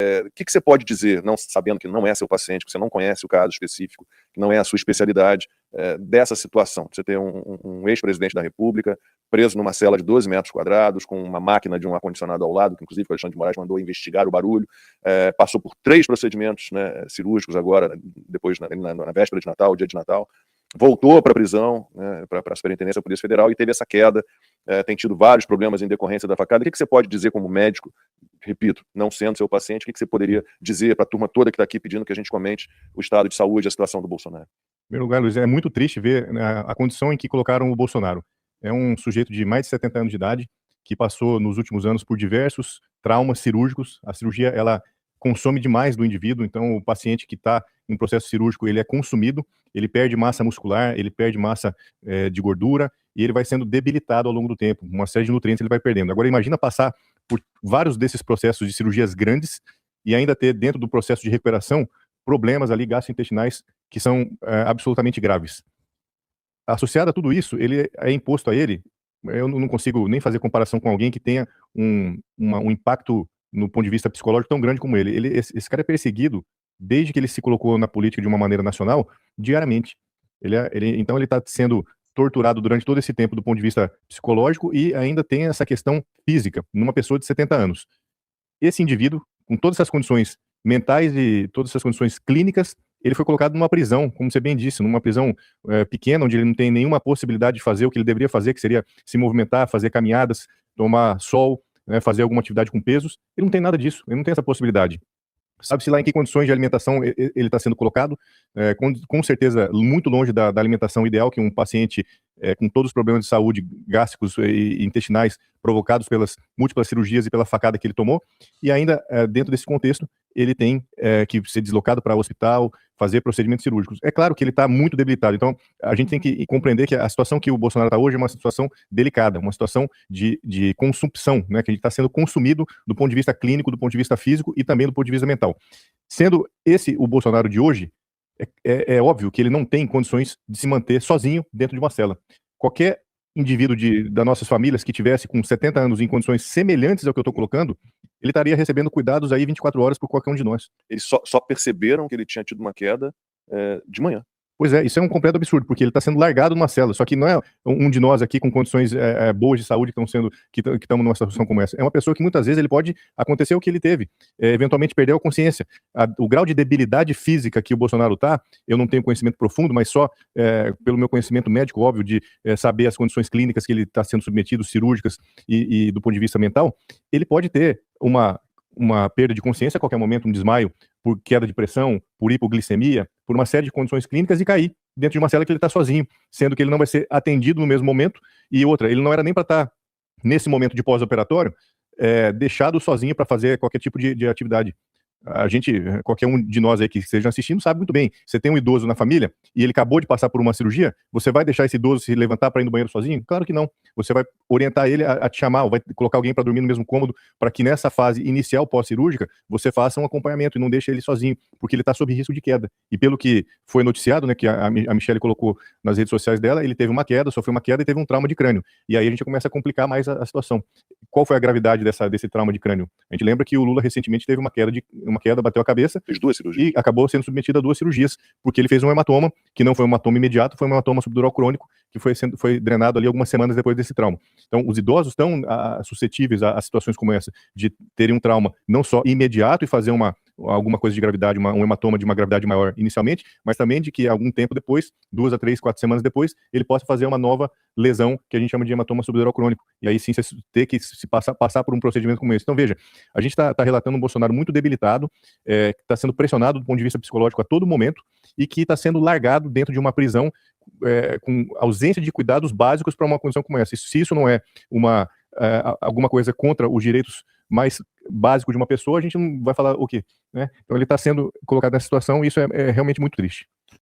O que você pode dizer, não sabendo que não é seu paciente, que você não conhece o caso específico, que não é a sua especialidade, dessa situação? Você ter um ex-presidente da República preso numa cela de 12 metros quadrados, com uma máquina de um ar-condicionado ao lado, que inclusive o Alexandre de Moraes mandou investigar o barulho, passou por 3 procedimentos, né, cirúrgicos agora, depois na véspera de Natal, dia de Natal, voltou para a prisão, né, para a Superintendência da Polícia Federal, e teve essa queda, tem tido vários problemas em decorrência da facada. O que você pode dizer como médico, repito, não sendo seu paciente, o que você poderia dizer para a turma toda que está aqui pedindo que a gente comente o estado de saúde e a situação do Bolsonaro? Em primeiro lugar, Luiz, é muito triste ver, né, a condição em que colocaram o Bolsonaro. É um sujeito de mais de 70 anos de idade, que passou nos últimos anos por diversos traumas cirúrgicos. A cirurgia, ela consome demais do indivíduo, então o paciente que está em processo cirúrgico, ele é consumido, ele perde massa muscular, ele perde massa de gordura, e ele vai sendo debilitado ao longo do tempo. Uma série de nutrientes ele vai perdendo. Agora, imagina passar por vários desses processos de cirurgias grandes e ainda ter, dentro do processo de recuperação, problemas ali gastrointestinais que são absolutamente graves. Associado a tudo isso, ele é imposto a ele, eu não consigo nem fazer comparação com alguém que tenha um impacto no ponto de vista psicológico tão grande como ele. Esse cara é perseguido desde que ele se colocou na política de uma maneira nacional, diariamente. Então ele está sendo torturado durante todo esse tempo do ponto de vista psicológico e ainda tem essa questão física, numa pessoa de 70 anos. Esse indivíduo, com todas essas condições mentais e todas essas condições clínicas, ele foi colocado numa prisão, como você bem disse, numa prisão pequena, onde ele não tem nenhuma possibilidade de fazer o que ele deveria fazer, que seria se movimentar, fazer caminhadas, tomar sol, né, fazer alguma atividade com pesos. Ele não tem nada disso, ele não tem essa possibilidade. Sabe-se lá em que condições de alimentação ele está sendo colocado, com certeza muito longe da alimentação ideal que um paciente com todos os problemas de saúde gástricos e intestinais provocados pelas múltiplas cirurgias e pela facada que ele tomou, e ainda dentro desse contexto ele tem que ser deslocado para o hospital, fazer procedimentos cirúrgicos. É claro que ele está muito debilitado, então a gente tem que compreender que a situação que o Bolsonaro está hoje é uma situação delicada, uma situação de consumpção, né, que ele está sendo consumido do ponto de vista clínico, do ponto de vista físico e também do ponto de vista mental. Sendo esse o Bolsonaro de hoje, é óbvio que ele não tem condições de se manter sozinho dentro de uma cela. Qualquer indivíduo das nossas famílias que tivesse com 70 anos em condições semelhantes ao que eu estou colocando, ele estaria recebendo cuidados aí 24 horas por qualquer um de nós. Eles só perceberam que ele tinha tido uma queda de manhã. Pois é, isso é um completo absurdo, porque ele está sendo largado numa cela, só que não é um de nós aqui com condições boas de saúde que estamos numa situação como essa. É uma pessoa que muitas vezes ele pode acontecer o que ele teve, eventualmente perder a consciência. O grau de debilidade física que o Bolsonaro está, eu não tenho conhecimento profundo, mas só pelo meu conhecimento médico, óbvio, de saber as condições clínicas que ele está sendo submetido, cirúrgicas e do ponto de vista mental, ele pode ter uma perda de consciência a qualquer momento, um desmaio, por queda de pressão, por hipoglicemia, por uma série de condições clínicas e cair dentro de uma cela que ele está sozinho, sendo que ele não vai ser atendido no mesmo momento, e outra, ele não era nem para estar nesse momento de pós-operatório, deixado sozinho para fazer qualquer tipo de atividade. A gente, qualquer um de nós aí que esteja assistindo sabe muito bem, você tem um idoso na família e ele acabou de passar por uma cirurgia, você vai deixar esse idoso se levantar para ir no banheiro sozinho? Claro que não. Você vai orientar ele a te chamar, ou vai colocar alguém para dormir no mesmo cômodo, para que nessa fase inicial pós-cirúrgica, você faça um acompanhamento e não deixe ele sozinho, porque ele está sob risco de queda. E pelo que foi noticiado, né, que a Michelle colocou nas redes sociais dela, ele teve uma queda, sofreu uma queda e teve um trauma de crânio. E aí a gente começa a complicar mais a situação. Qual foi a gravidade desse trauma de crânio? A gente lembra que o Lula recentemente teve uma queda, bateu a cabeça, fez 2 cirurgias e acabou sendo submetido a 2 cirurgias, porque ele fez um hematoma, que não foi um hematoma imediato, foi um hematoma subdural crônico, que foi drenado ali algumas semanas depois desse trauma. Então, os idosos estão suscetíveis a situações como essa, de terem um trauma não só imediato e fazer alguma coisa de gravidade, um hematoma de uma gravidade maior inicialmente, mas também de que algum tempo depois, 2 a 3, 4 semanas depois, ele possa fazer uma nova lesão, que a gente chama de hematoma subdural crônico. E aí sim, você ter que passar por um procedimento como esse. Então, veja, a gente está relatando um Bolsonaro muito debilitado, que está sendo pressionado do ponto de vista psicológico a todo momento, e que está sendo largado dentro de uma prisão com ausência de cuidados básicos para uma condição como essa. Se isso não é alguma coisa contra os direitos mais básicos de uma pessoa, a gente não vai falar o quê? Né? Então ele está sendo colocado nessa situação e isso é realmente muito triste.